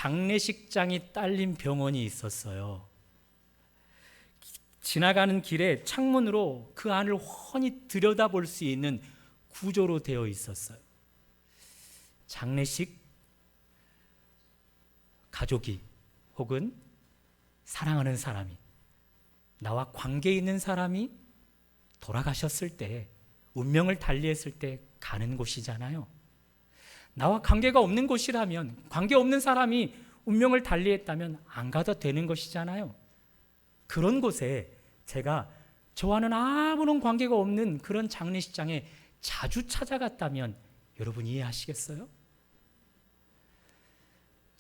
장례식장이 딸린 병원이 있었어요. 지나가는 길에 창문으로 그 안을 훤히 들여다볼 수 있는 구조로 되어 있었어요. 장례식 가족이 혹은 사랑하는 사람이, 나와 관계 있는 사람이 돌아가셨을 때, 운명을 달리했을 때 가는 곳이잖아요. 나와 관계가 없는 곳이라면, 관계 없는 사람이 운명을 달리했다면 안 가도 되는 것이잖아요. 그런 곳에 제가 저와는 아무런 관계가 없는 그런 장례식장에 자주 찾아갔다면 여러분 이해하시겠어요?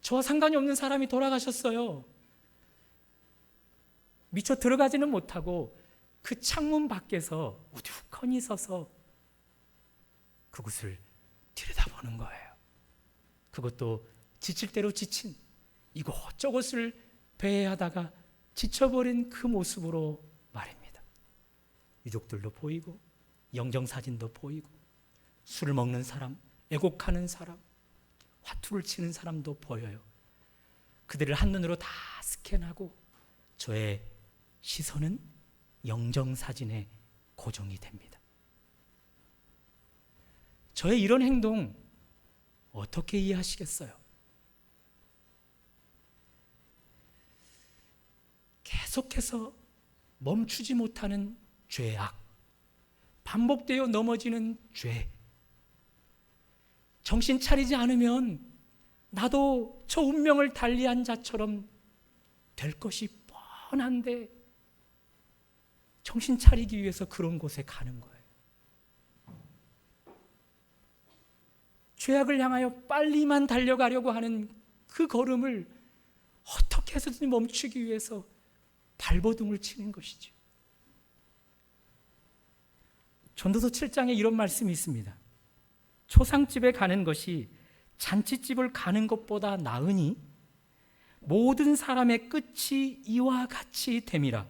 저와 상관이 없는 사람이 돌아가셨어요. 미처 들어가지는 못하고 그 창문 밖에서 우두커니 서서 그곳을 들여다보는 거예요. 그것도 지칠 대로 지친, 이곳저곳을 배회하다가 지쳐버린 그 모습으로 말입니다. 유족들도 보이고 영정사진도 보이고 술을 먹는 사람, 애곡하는 사람, 화투를 치는 사람도 보여요. 그들을 한눈으로 다 스캔하고 저의 시선은 영정사진에 고정이 됩니다. 저의 이런 행동 어떻게 이해하시겠어요? 계속해서 멈추지 못하는 죄악, 반복되어 넘어지는 죄. 정신 차리지 않으면 나도 저 운명을 달리한 자처럼 될 것이 뻔한데 정신 차리기 위해서 그런 곳에 가는 거예요. 죄악을 향하여 빨리만 달려가려고 하는 그 걸음을 어떻게 해서든 멈추기 위해서 발버둥을 치는 것이죠. 전도서 7장에 이런 말씀이 있습니다. 초상집에 가는 것이 잔치집을 가는 것보다 나으니 모든 사람의 끝이 이와 같이 됨이라.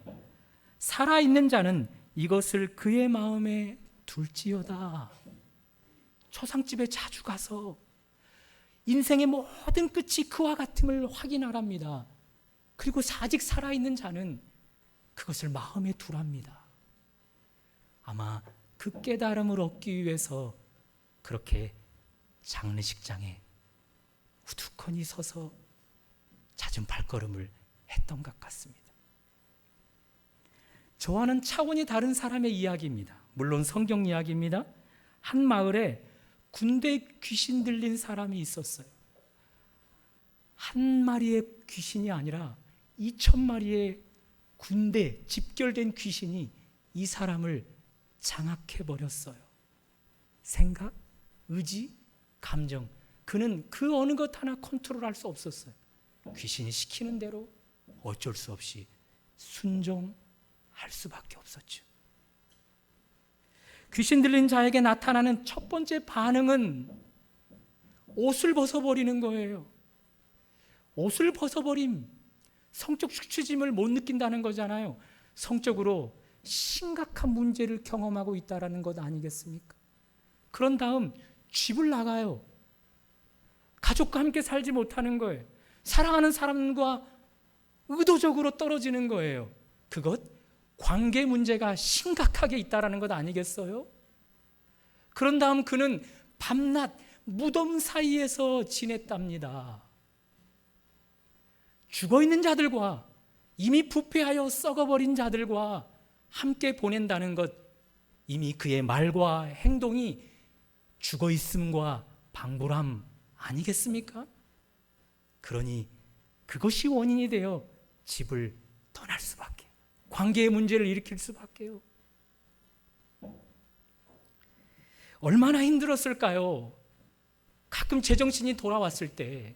살아있는 자는 이것을 그의 마음에 둘지어다. 초상집에 자주 가서 인생의 모든 끝이 그와 같음을 확인하랍니다. 그리고 아직 살아있는 자는 그것을 마음에 두랍니다. 아마 그 깨달음을 얻기 위해서 그렇게 장례식장에 우두커니 서서 잦은 발걸음을 했던 것 같습니다. 저와는 차원이 다른 사람의 이야기입니다. 물론 성경 이야기입니다. 한 마을에 군대 귀신 들린 사람이 있었어요. 한 마리의 귀신이 아니라 2,000마리의 군대 집결된 귀신이 이 사람을 장악해버렸어요. 생각, 의지, 감정, 그는 그 어느 것 하나 컨트롤할 수 없었어요. 귀신이 시키는 대로 어쩔 수 없이 순종할 수밖에 없었죠. 귀신 들린 자에게 나타나는 첫 번째 반응은 옷을 벗어버리는 거예요. 옷을 벗어버림, 성적 수치심을 못 느낀다는 거잖아요. 성적으로 심각한 문제를 경험하고 있다는 것 아니겠습니까? 그런 다음 집을 나가요. 가족과 함께 살지 못하는 거예요. 사랑하는 사람과 의도적으로 떨어지는 거예요. 그것 관계 문제가 심각하게 있다는 것 아니겠어요? 그런 다음 그는 밤낮 무덤 사이에서 지냈답니다. 죽어있는 자들과 이미 부패하여 썩어버린 자들과 함께 보낸다는 것, 이미 그의 말과 행동이 죽어있음과 방불함 아니겠습니까? 그러니 그것이 원인이 되어 집을 떠날 수밖에, 관계의 문제를 일으킬 수밖에요. 얼마나 힘들었을까요? 가끔 제정신이 돌아왔을 때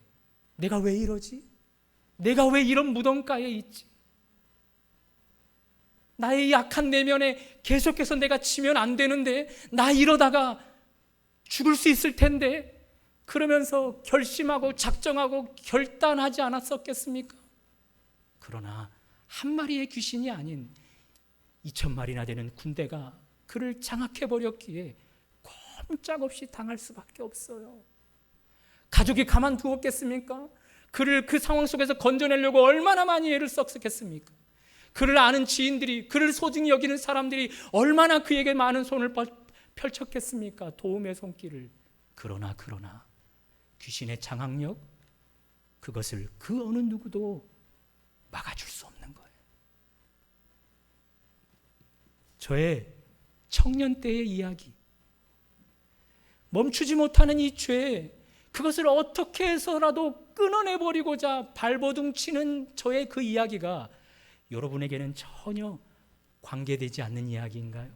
내가 왜 이러지? 내가 왜 이런 무덤가에 있지? 나의 약한 내면에 계속해서 내가 치면 안 되는데, 나 이러다가 죽을 수 있을 텐데, 그러면서 결심하고 작정하고 결단하지 않았었겠습니까? 그러나 한 마리의 귀신이 아닌 2,000마리나 되는 군대가 그를 장악해버렸기에 꼼짝없이 당할 수밖에 없어요. 가족이 가만두었겠습니까? 그를 그 상황 속에서 건져내려고 얼마나 많이 애를 썩겠습니까? 그를 아는 지인들이, 그를 소중히 여기는 사람들이 얼마나 그에게 많은 손을 펼쳤겠습니까? 도움의 손길을. 그러나 귀신의 장악력, 그것을 그 어느 누구도 막아줄 수 없는 거예요. 저의 청년 때의 이야기, 멈추지 못하는 이 죄, 그것을 어떻게 해서라도 끊어내버리고자 발버둥 치는 저의 그 이야기가 여러분에게는 전혀 관계되지 않는 이야기인가요?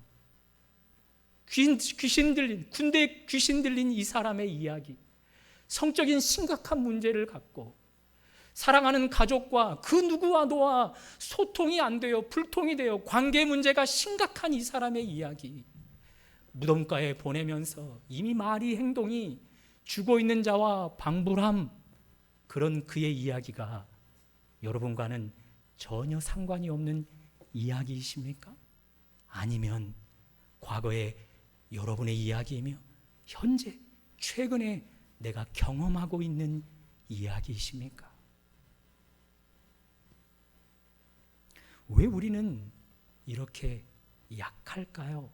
귀신 들린, 군대에 귀신 들린 이 사람의 이야기, 성적인 심각한 문제를 갖고 사랑하는 가족과 그 누구와도와 소통이 안 돼요. 불통이 돼요. 관계 문제가 심각한 이 사람의 이야기, 무덤가에 보내면서 이미 말이, 행동이 죽어 있는 자와 방불함, 그런 그의 이야기가 여러분과는 전혀 상관이 없는 이야기이십니까? 아니면 과거의 여러분의 이야기이며 현재 최근에 내가 경험하고 있는 이야기이십니까? 왜 우리는 이렇게 약할까요?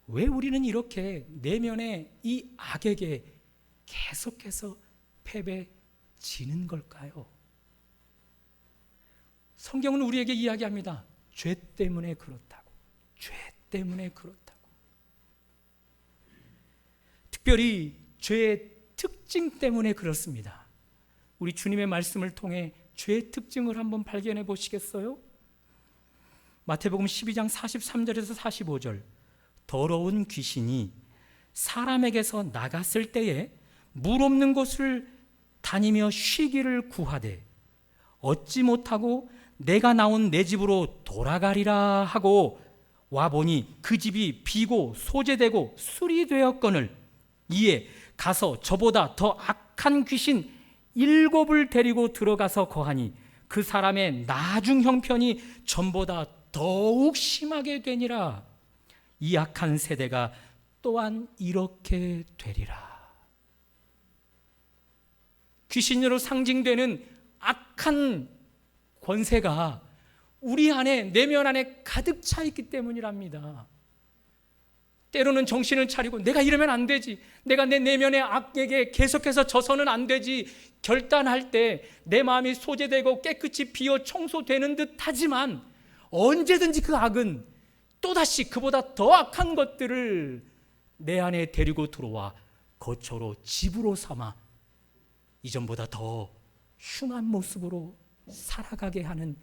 왜 우리는 이렇게 내면의 이 악에게 계속해서 패배지는 걸까요? 성경은 우리에게 이야기합니다. 죄 때문에 그렇다고. 죄 때문에 그렇다고. 특별히 죄의 특징 때문에 그렇습니다. 우리 주님의 말씀을 통해 죄의 특징을 한번 발견해 보시겠어요? 마태복음 12장 43절에서 45절. 더러운 귀신이 사람에게서 나갔을 때에 물 없는 곳을 다니며 쉬기를 구하되 얻지 못하고 내가 나온 내 집으로 돌아가리라 하고 와보니 그 집이 비고 소재되고 술이 되었거늘 이에 가서 저보다 더 악한 귀신 7을 데리고 들어가서 거하니 그 사람의 나중 형편이 전보다 더욱 심하게 되니라. 이 악한 세대가 또한 이렇게 되리라. 귀신으로 상징되는 악한 권세가 우리 안에, 내면 안에 가득 차 있기 때문이랍니다. 때로는 정신을 차리고 내가 이러면 안 되지, 내가 내 내면의 악에게 계속해서 져서는 안 되지 결단할 때 내 마음이 소재되고 깨끗이 비어 청소되는 듯 하지만 언제든지 그 악은 또다시 그보다 더 악한 것들을 내 안에 데리고 들어와 거처로, 집으로 삼아 이전보다 더 흉한 모습으로 살아가게 하는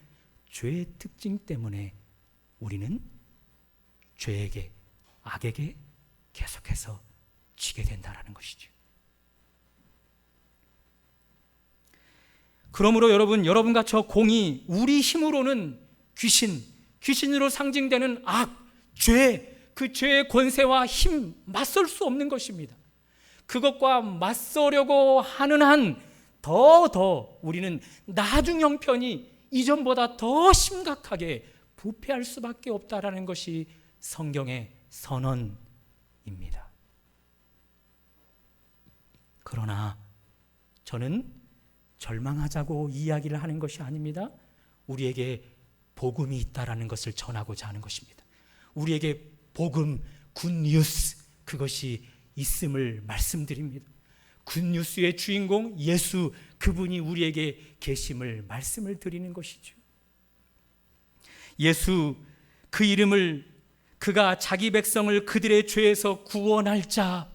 죄의 특징 때문에 우리는 죄에게, 악에게 계속해서 지게 된다는 것이죠. 그러므로 여러분과 저 공이 우리 힘으로는 귀신으로 상징되는 악, 죄, 그 죄의 권세와 힘 맞설 수 없는 것입니다. 그것과 맞서려고 하는 한 더 우리는 나중 형편이 이전보다 더 심각하게 부패할 수밖에 없다라는 것이 성경의 선언입니다. 그러나 저는 절망하자고 이야기를 하는 것이 아닙니다. 우리에게 복음이 있다라는 것을 전하고자 하는 것입니다. 우리에게 복음, 굿뉴스, 그것이 있음을 말씀드립니다. 굿뉴스의 주인공 예수, 그분이 우리에게 계심을 말씀을 드리는 것이죠. 예수, 그 이름을, 그가 자기 백성을 그들의 죄에서 구원할 자,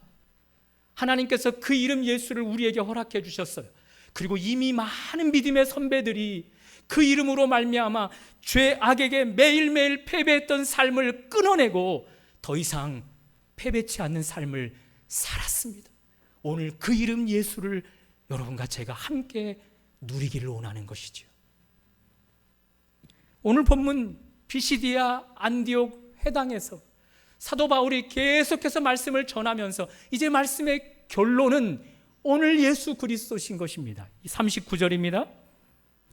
하나님께서 그 이름 예수를 우리에게 허락해 주셨어요. 그리고 이미 많은 믿음의 선배들이 그 이름으로 말미암아 죄, 악에게 매일매일 패배했던 삶을 끊어내고 더 이상 패배치 않는 삶을 살았습니다. 오늘 그 이름 예수를 여러분과 제가 함께 누리기를 원하는 것이죠. 오늘 본문 비시디아 안디옥 회당에서 사도 바울이 계속해서 말씀을 전하면서 이제 말씀의 결론은 오늘 예수 그리스도신 것입니다. 39절입니다.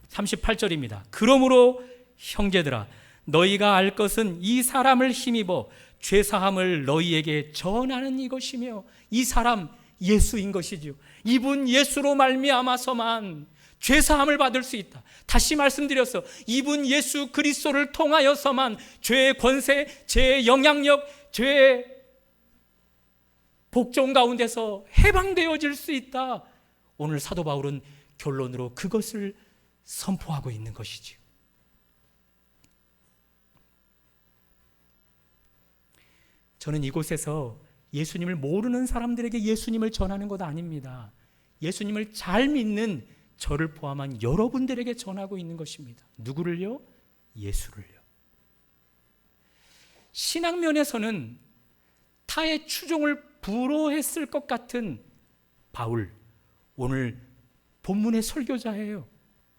38절입니다. 그러므로 형제들아, 너희가 알 것은 이 사람을 힘입어 죄사함을 너희에게 전하는 이것이며, 이 사람 예수인 것이죠. 이분 예수로 말미암아서만 죄 사함을 받을 수 있다. 다시 말씀드려서 이분 예수 그리스도를 통하여서만 죄의 권세, 죄의 영향력, 죄의 복종 가운데서 해방되어질 수 있다. 오늘 사도 바울은 결론으로 그것을 선포하고 있는 것이지요. 저는 이곳에서 예수님을 모르는 사람들에게 예수님을 전하는 것 아닙니다. 예수님을 잘 믿는 저를 포함한 여러분들에게 전하고 있는 것입니다. 누구를요? 예수를요. 신앙면에서는 타의 추종을 부러워했을 것 같은 바울, 오늘 본문의 설교자예요.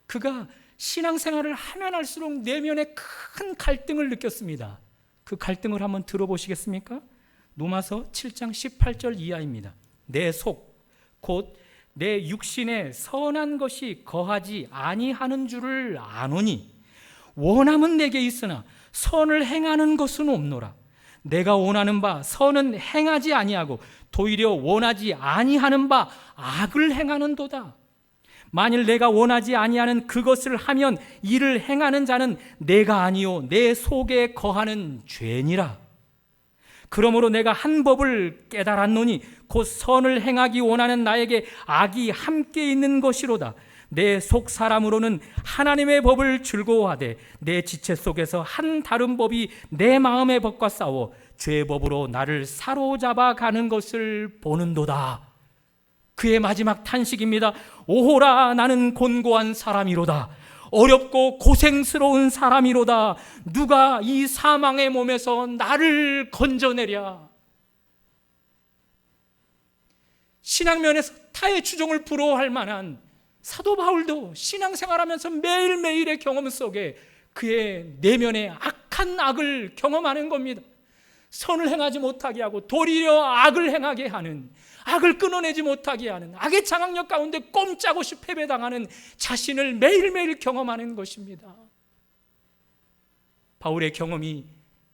그가 신앙생활을 하면 할수록 내면에 큰 갈등을 느꼈습니다. 그 갈등을 한번 들어보시겠습니까? 로마서 7장 18절 이하입니다. 내 속, 곧 내 육신에 선한 것이 거하지 아니하는 줄을 아노니 원함은 내게 있으나 선을 행하는 것은 없노라. 내가 원하는 바 선은 행하지 아니하고 도리어 원하지 아니하는 바 악을 행하는도다. 만일 내가 원하지 아니하는 그것을 하면 이를 행하는 자는 내가 아니요 내 속에 거하는 죄니라. 그러므로 내가 한 법을 깨달았노니 곧 선을 행하기 원하는 나에게 악이 함께 있는 것이로다. 내 속 사람으로는 하나님의 법을 즐거워하되 내 지체 속에서 한 다른 법이 내 마음의 법과 싸워 죄의 법으로 나를 사로잡아 가는 것을 보는도다. 그의 마지막 탄식입니다. 오호라 나는 곤고한 사람이로다. 어렵고 고생스러운 사람이로다. 누가 이 사망의 몸에서 나를 건져내랴. 신앙면에서 타의 추종을 부러워할 만한 사도 바울도 신앙생활하면서 매일매일의 경험 속에 그의 내면의 악한 악을 경험하는 겁니다. 선을 행하지 못하게 하고 도리어 악을 행하게 하는, 악을 끊어내지 못하게 하는, 악의 장악력 가운데 꼼짝없이 패배당하는 자신을 매일매일 경험하는 것입니다. 바울의 경험이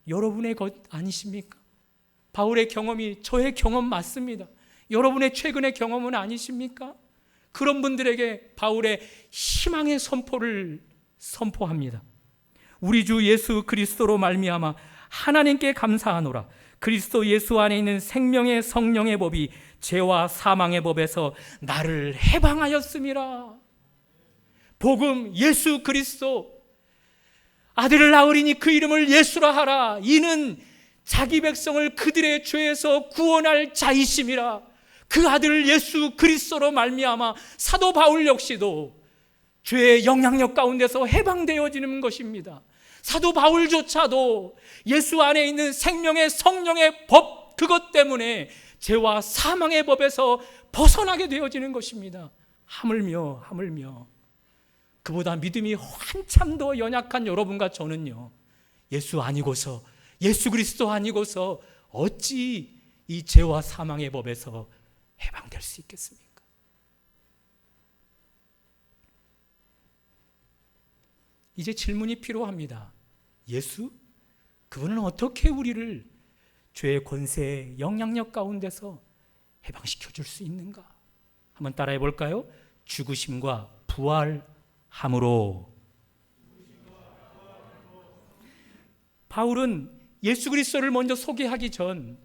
여러분의 것 아니십니까? 바울의 경험이 저의 경험 맞습니다. 여러분의 최근의 경험은 아니십니까? 그런 분들에게 바울의 희망의 선포를 선포합니다. 우리 주 예수 그리스도로 말미암아 하나님께 감사하노라. 그리스도 예수 안에 있는 생명의 성령의 법이 죄와 사망의 법에서 나를 해방하였음이라. 복음 예수 그리스도, 아들을 낳으리니 그 이름을 예수라 하라. 이는 자기 백성을 그들의 죄에서 구원할 자이심이라. 그 아들 예수 그리스도로 말미암아 사도 바울 역시도 죄의 영향력 가운데서 해방되어지는 것입니다. 사도 바울조차도 예수 안에 있는 생명의 성령의 법, 그것 때문에 죄와 사망의 법에서 벗어나게 되어지는 것입니다. 하물며 그보다 믿음이 한참 더 연약한 여러분과 저는요, 예수 아니고서, 예수 그리스도 아니고서 어찌 이 죄와 사망의 법에서 해방될 수 있겠습니까? 이제 질문이 필요합니다. 예수? 그분은 어떻게 우리를 죄의 권세의 영향력 가운데서 해방시켜 줄 수 있는가? 한번 따라해 볼까요? 죽으심과 부활함으로. 바울은 예수 그리스도를 먼저 소개하기 전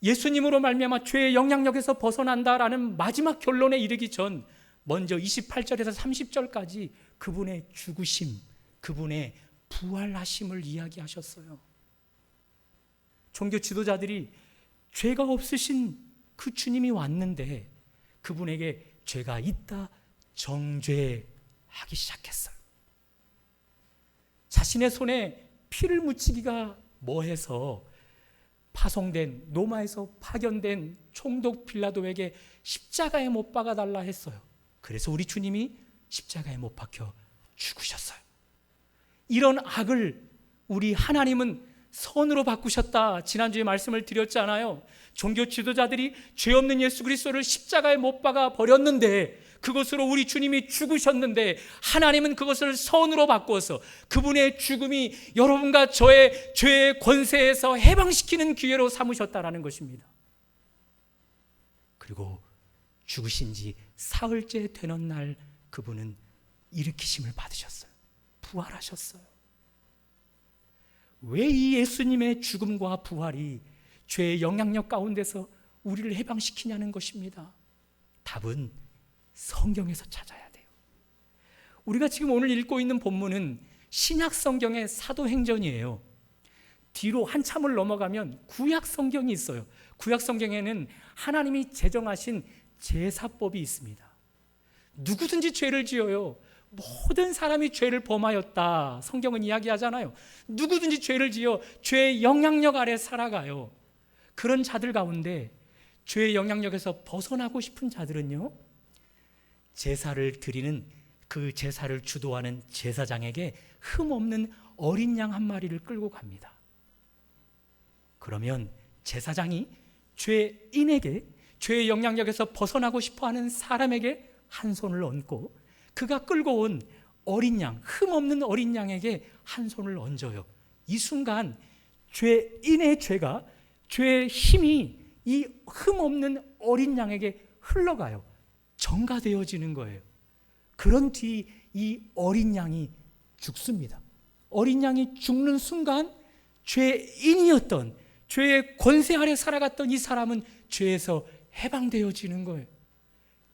예수님으로 말미암아 죄의 영향력에서 벗어난다라는 마지막 결론에 이르기 전 먼저 28절에서 30절까지 그분의 죽으심, 그분의 부활하심을 이야기하셨어요. 종교 지도자들이 죄가 없으신 그 주님이 왔는데 그분에게 죄가 있다 정죄하기 시작했어요. 자신의 손에 피를 묻히기가 뭐해서 파송된, 로마에서 파견된 총독 빌라도에게 십자가에 못 박아달라 했어요. 그래서 우리 주님이 십자가에 못 박혀 죽으셨어요. 이런 악을 우리 하나님은 선으로 바꾸셨다. 지난주에 말씀을 드렸잖아요. 종교 지도자들이 죄 없는 예수 그리스도를 십자가에 못 박아 버렸는데, 그것으로 우리 주님이 죽으셨는데 하나님은 그것을 선으로 바꾸어서 그분의 죽음이 여러분과 저의 죄의 권세에서 해방시키는 기회로 삼으셨다라는 것입니다. 그리고 죽으신 지 사흘째 되는 날 그분은 일으키심을 받으셨어요. 부활하셨어요. 왜 이 예수님의 죽음과 부활이 죄의 영향력 가운데서 우리를 해방시키냐는 것입니다. 답은 성경에서 찾아야 돼요. 우리가 지금 오늘 읽고 있는 본문은 신약 성경의 사도행전이에요. 뒤로 한참을 넘어가면 구약 성경이 있어요. 구약 성경에는 하나님이 제정하신 제사법이 있습니다. 누구든지 죄를 지어요. 모든 사람이 죄를 범하였다. 성경은 이야기하잖아요. 누구든지 죄를 지어 죄의 영향력 아래 살아가요. 그런 자들 가운데 죄의 영향력에서 벗어나고 싶은 자들은요, 제사를 드리는 그 제사를 주도하는 제사장에게 흠없는 어린 양 한 마리를 끌고 갑니다. 그러면 제사장이 죄인에게, 죄의 영향력에서 벗어나고 싶어하는 사람에게 한 손을 얹고 그가 끌고 온 어린 양, 흠없는 어린 양에게 한 손을 얹어요. 이 순간 죄인의 죄가, 죄의 힘이 이 흠없는 어린 양에게 흘러가요. 전가되어지는 거예요. 그런 뒤 이 어린 양이 죽습니다. 어린 양이 죽는 순간 죄인이었던, 죄의 권세 아래 살아갔던 이 사람은 죄에서 해방되어지는 거예요.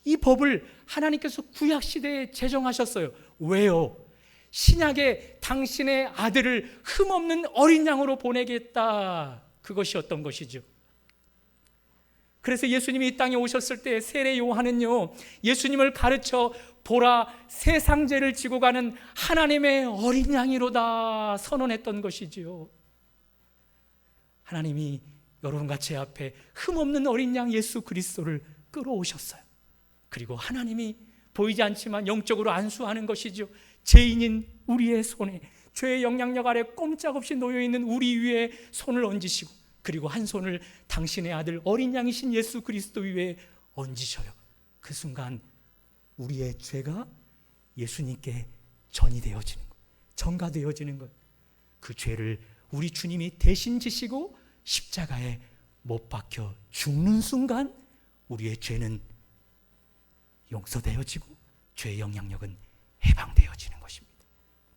이 법을 하나님께서 구약시대에 제정하셨어요. 왜요? 신약에 당신의 아들을 흠없는 어린 양으로 보내겠다. 그것이 어떤 것이죠? 그래서 예수님이 이 땅에 오셨을 때 세례 요한은요, 예수님을 가르쳐 보라, 세상 죄를 지고 가는 하나님의 어린 양이로다 선언했던 것이지요. 하나님이 여러분과 제 앞에 흠없는 어린 양 예수 그리스도를 끌어오셨어요. 그리고 하나님이 보이지 않지만 영적으로 안수하는 것이죠. 죄인인 우리의 손에, 죄의 영향력 아래 꼼짝없이 놓여있는 우리 위에 손을 얹으시고, 그리고 한 손을 당신의 아들 어린 양이신 예수 그리스도 위에 얹으셔요. 그 순간 우리의 죄가 예수님께 전이 되어지는 거예요. 전가되어지는 거예요. 그 죄를 우리 주님이 대신 지시고 십자가에 못 박혀 죽는 순간 우리의 죄는 용서되어지고 죄의 영향력은 해방되어지는 것입니다.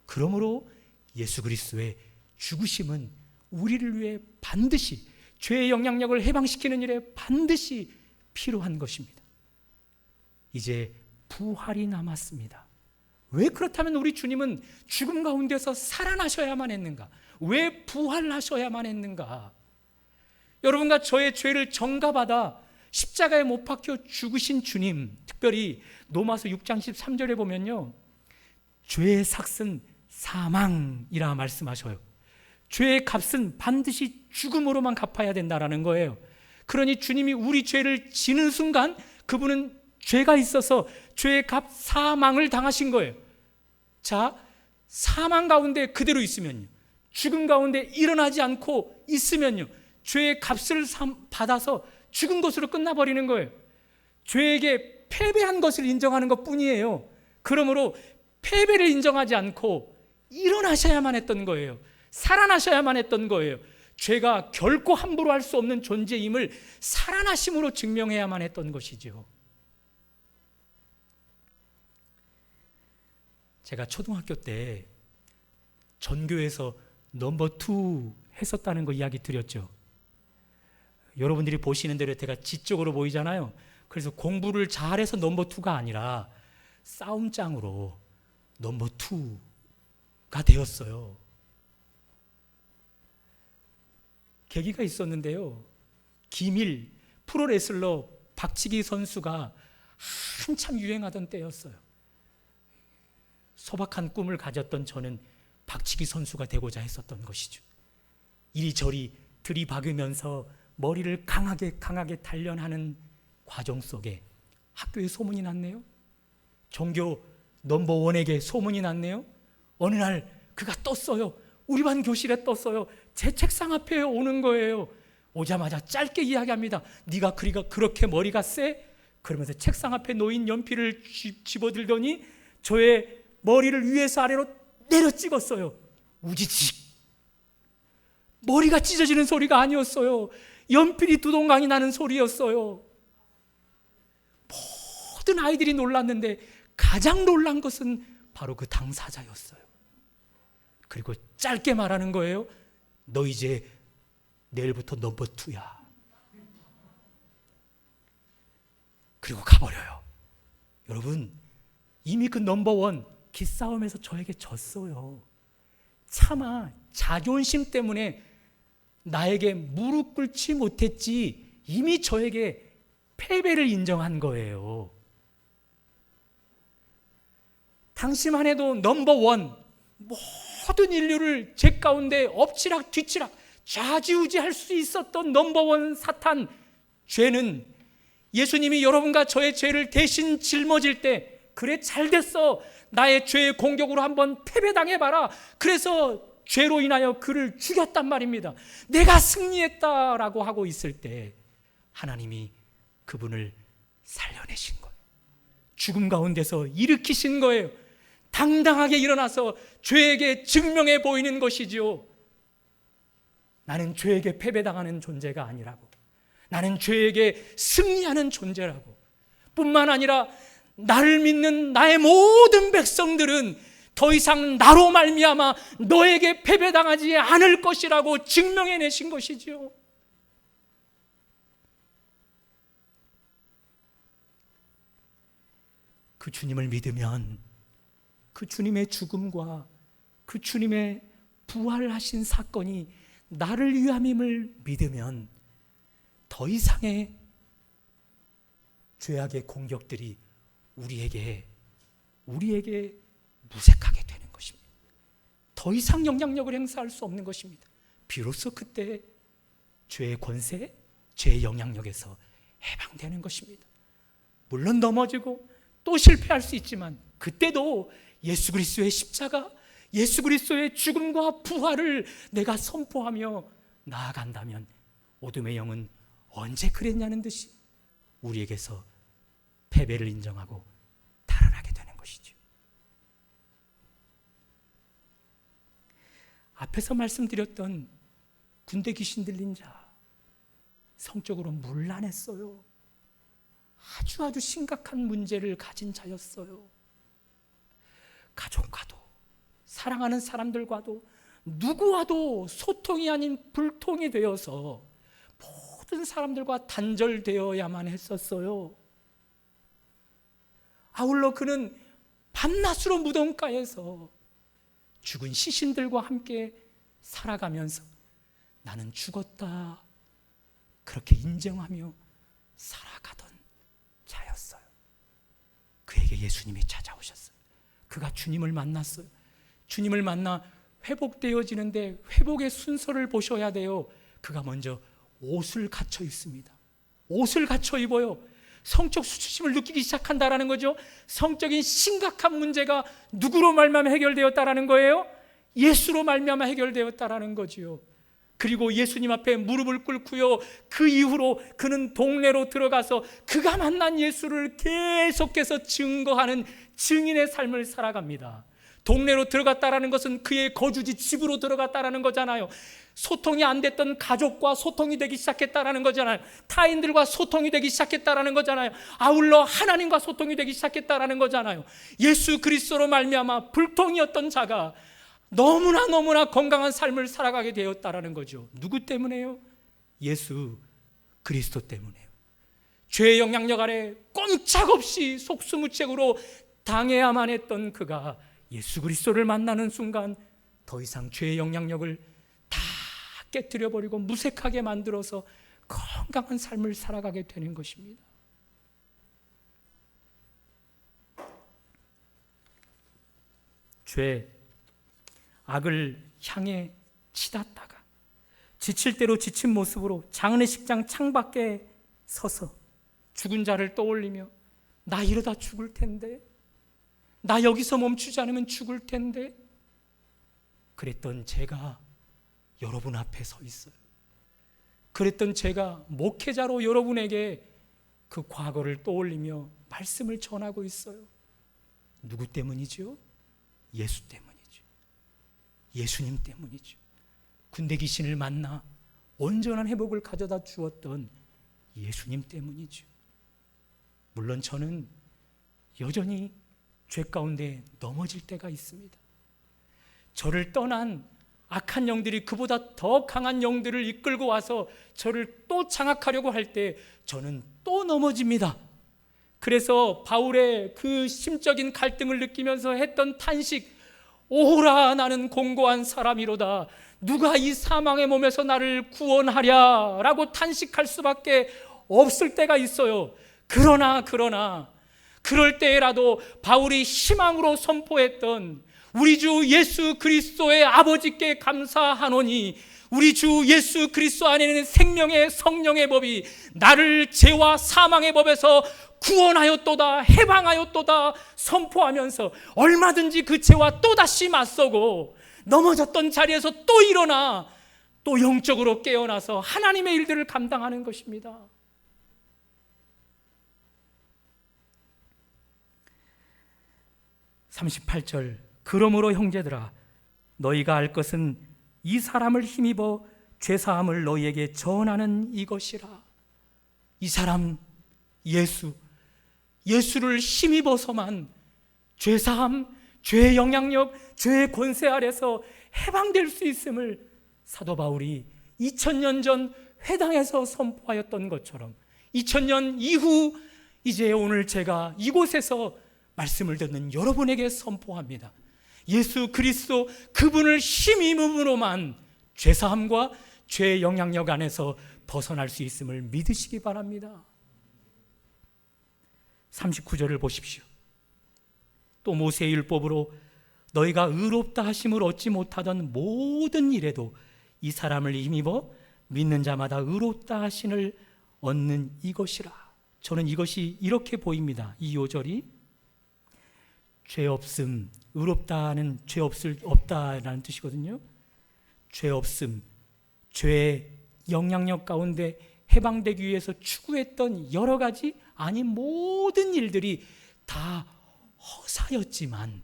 그러므로 예수 그리스도의 죽으심은 우리를 위해 반드시, 죄의 영향력을 해방시키는 일에 반드시 필요한 것입니다. 이제 부활이 남았습니다. 왜 그렇다면 우리 주님은 죽음 가운데서 살아나셔야만 했는가? 왜 부활하셔야만 했는가? 여러분과 저의 죄를 전가받아 십자가에 못 박혀 죽으신 주님, 특별히 로마서 6장 13절에 보면요, 죄의 삭은 사망이라 말씀하셔요. 죄의 값은 반드시 죽음으로만 갚아야 된다라는 거예요. 그러니 주님이 우리 죄를 지는 순간 그분은 죄가 있어서 죄의 값 사망을 당하신 거예요. 자, 사망 가운데 그대로 있으면요, 죽음 가운데 일어나지 않고 있으면요, 죄의 값을 받아서 죽은 것으로 끝나버리는 거예요. 죄에게 패배한 것을 인정하는 것뿐이에요. 그러므로 패배를 인정하지 않고 일어나셔야만 했던 거예요. 살아나셔야만 했던 거예요. 죄가 결코 함부로 할 수 없는 존재임을 살아나심으로 증명해야만 했던 것이죠. 제가 초등학교 때 전교에서 넘버 2 했었다는 거 이야기 드렸죠. 여러분들이 보시는 대로 제가 지적으로 보이잖아요. 그래서 공부를 잘해서 넘버 2가 아니라 싸움장으로 넘버 2가 되었어요. 계기가 있었는데요. 김일 프로레슬러 박치기 선수가 한참 유행하던 때였어요. 소박한 꿈을 가졌던 저는 박치기 선수가 되고자 했었던 것이죠. 이리저리 들이박으면서 머리를 강하게 단련하는 과정 속에 학교에 소문이 났네요. 전교 넘버 1에게 소문이 났네요. 어느 날 그가 떴어요. 우리 반 교실에 떴어요. 제 책상 앞에 오는 거예요. 오자마자 짧게 이야기합니다. 네가 그렇게 머리가 세? 그러면서 책상 앞에 놓인 연필을 집어들더니 저의 머리를 위에서 아래로 내려 찍었어요. 우지직. 머리가 찢어지는 소리가 아니었어요. 연필이 두동강이 나는 소리였어요. 모든 아이들이 놀랐는데 가장 놀란 것은 바로 그 당사자였어요. 그리고 짧게 말하는 거예요. 너 이제 내일부터 넘버 2야. 그리고 가버려요. 여러분, 이미 그 넘버 1 기싸움에서 저에게 졌어요. 차마 자존심 때문에 나에게 무릎 꿇지 못했지 이미 저에게 패배를 인정한 거예요. 당시만 해도 넘버 1, 모든 인류를 제 가운데 엎치락 뒤치락 좌지우지할 수 있었던 넘버 1 사탄, 죄는 예수님이 여러분과 저의 죄를 대신 짊어질 때, 그래 잘 됐어, 나의 죄의 공격으로 한번 패배당해봐라, 그래서 죄로 인하여 그를 죽였단 말입니다. 내가 승리했다라고 하고 있을 때 하나님이 그분을 살려내신 거예요. 죽음 가운데서 일으키신 거예요. 당당하게 일어나서 죄에게 증명해 보이는 것이지요. 나는 죄에게 패배당하는 존재가 아니라고, 나는 죄에게 승리하는 존재라고. 뿐만 아니라 나를 믿는 나의 모든 백성들은 더 이상 나로 말미암아 너에게 패배당하지 않을 것이라고 증명해내신 것이지요. 그 주님을 믿으면 그 주님의 죽음과 그 주님의 부활하신 사건이 나를 위함임을 믿으면 더 이상의 죄악의 공격들이 우리에게 무색하게 되는 것입니다. 더 이상 영향력을 행사할 수 없는 것입니다. 비로소 그때 죄의 권세, 죄의 영향력에서 해방되는 것입니다. 물론 넘어지고 또 실패할 수 있지만 그때도 예수 그리스도의 십자가, 예수 그리스도의 죽음과 부활을 내가 선포하며 나아간다면 어둠의 영은 언제 그랬냐는 듯이 우리에게서 패배를 인정하고 달아나게 되는 것이죠. 앞에서 말씀드렸던 군대 귀신 들린 자, 성적으로 문란했어요. 아주 심각한 문제를 가진 자였어요. 가족과도, 사랑하는 사람들과도, 누구와도 소통이 아닌 불통이 되어서 모든 사람들과 단절되어야만 했었어요. 아울러 그는 밤낮으로 무덤가에서 죽은 시신들과 함께 살아가면서 나는 죽었다, 그렇게 인정하며 살아가던 자였어요. 그에게 예수님이 찾아오셨어요. 그가 주님을 만났어요. 주님을 만나 회복되어지는데 회복의 순서를 보셔야 돼요. 그가 먼저 옷을 갖춰 입습니다. 옷을 갖춰 입어요. 성적 수치심을 느끼기 시작한다라는 거죠. 성적인 심각한 문제가 누구로 말미암아 해결되었다라는 거예요? 예수로 말미암아 해결되었다라는 거지요. 그리고 예수님 앞에 무릎을 꿇고요, 그 이후로 그는 동네로 들어가서 그가 만난 예수를 계속해서 증거하는 증인의 삶을 살아갑니다. 동네로 들어갔다라는 것은 그의 거주지 집으로 들어갔다라는 거잖아요. 소통이 안 됐던 가족과 소통이 되기 시작했다라는 거잖아요. 타인들과 소통이 되기 시작했다라는 거잖아요. 아울러 하나님과 소통이 되기 시작했다라는 거잖아요. 예수 그리스도로 말미암아 불통이었던 자가 너무나 건강한 삶을 살아가게 되었다라는 거죠. 누구 때문에요? 예수 그리스도 때문에요. 죄의 영향력 아래 꼼짝없이 속수무책으로 당해야만 했던 그가 예수 그리스도를 만나는 순간 더 이상 죄의 영향력을 다 깨뜨려버리고 무색하게 만들어서 건강한 삶을 살아가게 되는 것입니다. 죄, 악을 향해 치닫다가 지칠 대로 지친 모습으로 장례식장 창밖에 서서 죽은 자를 떠올리며 나 이러다 죽을 텐데, 나 여기서 멈추지 않으면 죽을 텐데, 그랬던 제가 여러분 앞에 서 있어요. 그랬던 제가 목회자로 여러분에게 그 과거를 떠올리며 말씀을 전하고 있어요. 누구 때문이죠? 예수 때문이죠. 예수님 때문이죠. 군대 귀신을 만나 온전한 회복을 가져다 주었던 예수님 때문이죠. 물론 저는 여전히 죄 가운데 넘어질 때가 있습니다. 저를 떠난 악한 영들이 그보다 더 강한 영들을 이끌고 와서 저를 또 장악하려고 할 때 저는 또 넘어집니다. 그래서 바울의 그 심적인 갈등을 느끼면서 했던 탄식, 오호라 나는 공고한 사람이로다, 누가 이 사망의 몸에서 나를 구원하랴 라고 탄식할 수밖에 없을 때가 있어요. 그러나 그럴 때라도 바울이 희망으로 선포했던 우리 주 예수 그리스도의 아버지께 감사하노니 우리 주 예수 그리스도 안에는 생명의 성령의 법이 나를 죄와 사망의 법에서 구원하였도다, 해방하였도다 선포하면서 얼마든지 그 죄와 또다시 맞서고 넘어졌던 자리에서 또 일어나 또 영적으로 깨어나서 하나님의 일들을 감당하는 것입니다. (38절) 그러므로 형제들아 너희가 알 것은 이 사람을 힘입어 죄사함을 너희에게 전하는 이것이라. 이 사람 예수를 힘입어서만 죄사함, 죄의 영향력, 죄의 권세 아래서 해방될 수 있음을 사도 바울이 2000년 전 회당에서 선포하였던 것처럼 2000년 이후 이제 오늘 제가 이곳에서 말씀을 듣는 여러분에게 선포합니다. 예수 그리스도 그분을 힘입음으로만 죄사함과 죄의 영향력 안에서 벗어날 수 있음을 믿으시기 바랍니다. 39절을 보십시오. 또 모세의 율법으로 너희가 의롭다 하심을 얻지 못하던 모든 일에도 이 사람을 힘입어 믿는 자마다 의롭다 하심을 얻는 이것이라. 저는 이것이 이렇게 보입니다. 이 요절이 죄 없음, 의롭다는 죄 없다라는 뜻이거든요. 죄 없음, 죄의 영향력 가운데 해방되기 위해서 추구했던 여러 가지 아닌 모든 일들이 다 허사였지만,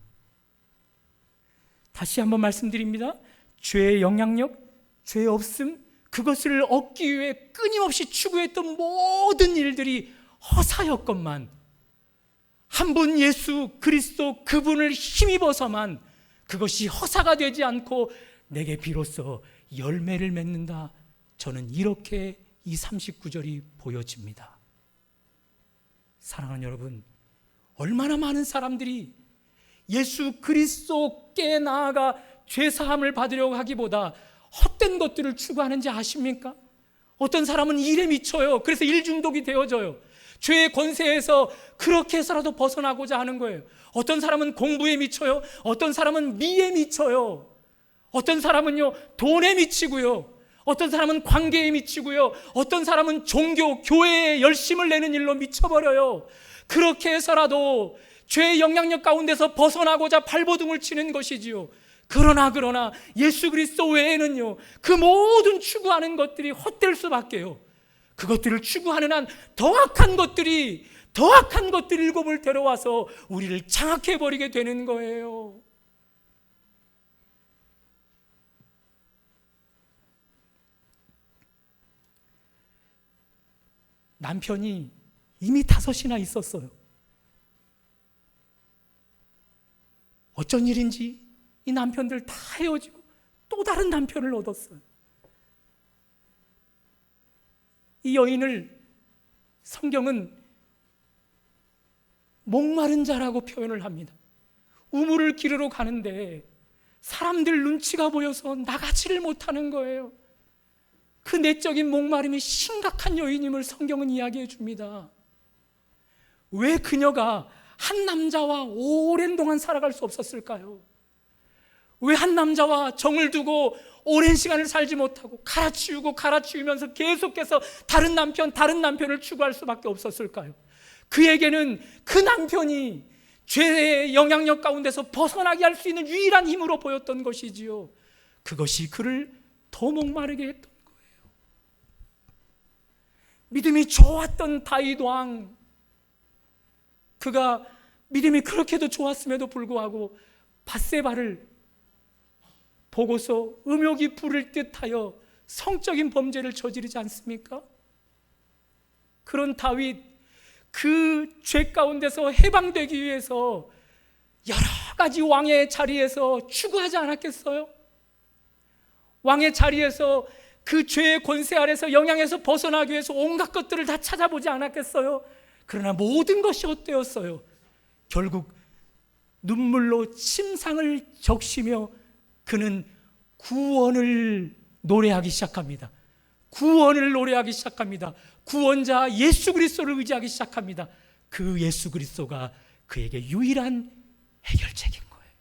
다시 한번 말씀드립니다. 죄의 영향력, 죄 없음, 그것을 얻기 위해 끊임없이 추구했던 모든 일들이 허사였건만 한 분 예수 그리스도 그분을 힘입어서만 그것이 허사가 되지 않고 내게 비로소 열매를 맺는다. 저는 이렇게 이 39절이 보여집니다. 사랑하는 여러분, 얼마나 많은 사람들이 예수 그리스도께 나아가 죄사함을 받으려고 하기보다 헛된 것들을 추구하는지 아십니까? 어떤 사람은 일에 미쳐요. 그래서 일중독이 되어져요. 죄의 권세에서 그렇게 해서라도 벗어나고자 하는 거예요. 어떤 사람은 공부에 미쳐요. 어떤 사람은 미에 미쳐요. 어떤 사람은요 돈에 미치고요. 어떤 사람은 관계에 미치고요. 어떤 사람은 종교, 교회에 열심을 내는 일로 미쳐버려요. 그렇게 해서라도 죄의 영향력 가운데서 벗어나고자 발버둥을 치는 것이지요. 그러나 예수 그리스도 외에는요 그 모든 추구하는 것들이 헛될 수밖에요. 그것들을 추구하는 한 더 악한 것들이 일곱을 데려와서 우리를 장악해버리게 되는 거예요. 남편이 이미 5이나 있었어요. 어쩐 일인지 이 남편들 다 헤어지고 또 다른 남편을 얻었어요. 이 여인을 성경은 목마른 자라고 표현을 합니다. 우물을 기르러 가는데 사람들 눈치가 보여서 나가지를 못하는 거예요. 그 내적인 목마름이 심각한 여인임을 성경은 이야기해 줍니다. 왜 그녀가 한 남자와 오랜 동안 살아갈 수 없었을까요? 왜 한 남자와 정을 두고 오랜 시간을 살지 못하고 갈아치우면서 계속해서 다른 남편을 추구할 수밖에 없었을까요? 그에게는 그 남편이 죄의 영향력 가운데서 벗어나게 할 수 있는 유일한 힘으로 보였던 것이지요. 그것이 그를 더 목마르게 했던 거예요. 믿음이 좋았던 다윗 왕, 그가 믿음이 그렇게도 좋았음에도 불구하고 밧세바를 보고서 음욕이 부를 듯하여 성적인 범죄를 저지르지 않습니까? 그런 다윗, 그 죄 가운데서 해방되기 위해서 여러 가지 왕의 자리에서 추구하지 않았겠어요? 왕의 자리에서 그 죄의 권세 아래서 영향에서 벗어나기 위해서 온갖 것들을 다 찾아보지 않았겠어요? 그러나 모든 것이 헛되었어요. 결국 눈물로 침상을 적시며 그는 구원을 노래하기 시작합니다. 구원을 노래하기 시작합니다. 구원자 예수 그리스도를 의지하기 시작합니다. 그 예수 그리스도가 그에게 유일한 해결책인 거예요.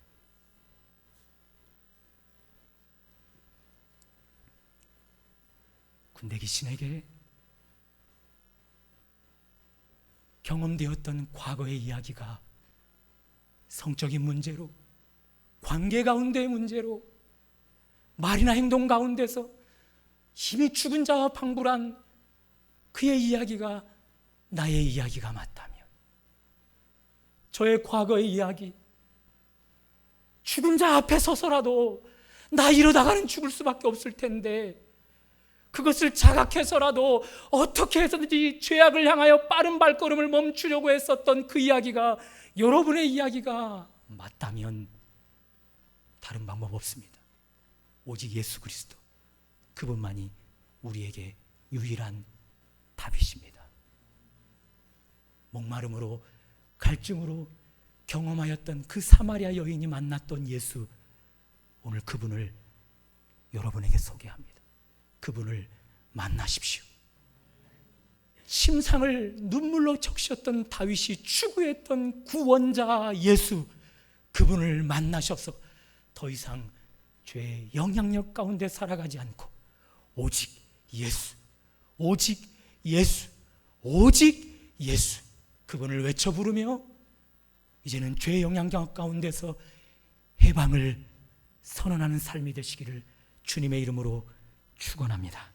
군대 귀신에게 경험되었던 과거의 이야기가 성적인 문제로, 관계 가운데의 문제로, 말이나 행동 가운데서 이미 죽은 자와 방불한 그의 이야기가 나의 이야기가 맞다면, 저의 과거의 이야기, 죽은 자 앞에 서서라도 나 이러다가는 죽을 수밖에 없을 텐데 그것을 자각해서라도 어떻게 해서든지 죄악을 향하여 빠른 발걸음을 멈추려고 했었던 그 이야기가 여러분의 이야기가 맞다면 다른 방법 없습니다. 오직 예수 그리스도, 그분만이 우리에게 유일한 답이십니다. 목마름으로 갈증으로 경험하였던 그 사마리아 여인이 만났던 예수, 오늘 그분을 여러분에게 소개합니다. 그분을 만나십시오. 침상을 눈물로 적셨던 다윗이 추구했던 구원자 예수, 그분을 만나셔서 더 이상 죄의 영향력 가운데 살아가지 않고 오직 예수, 오직 예수, 오직 예수, 그분을 외쳐 부르며 이제는 죄의 영향력 가운데서 해방을 선언하는 삶이 되시기를 주님의 이름으로 축원합니다.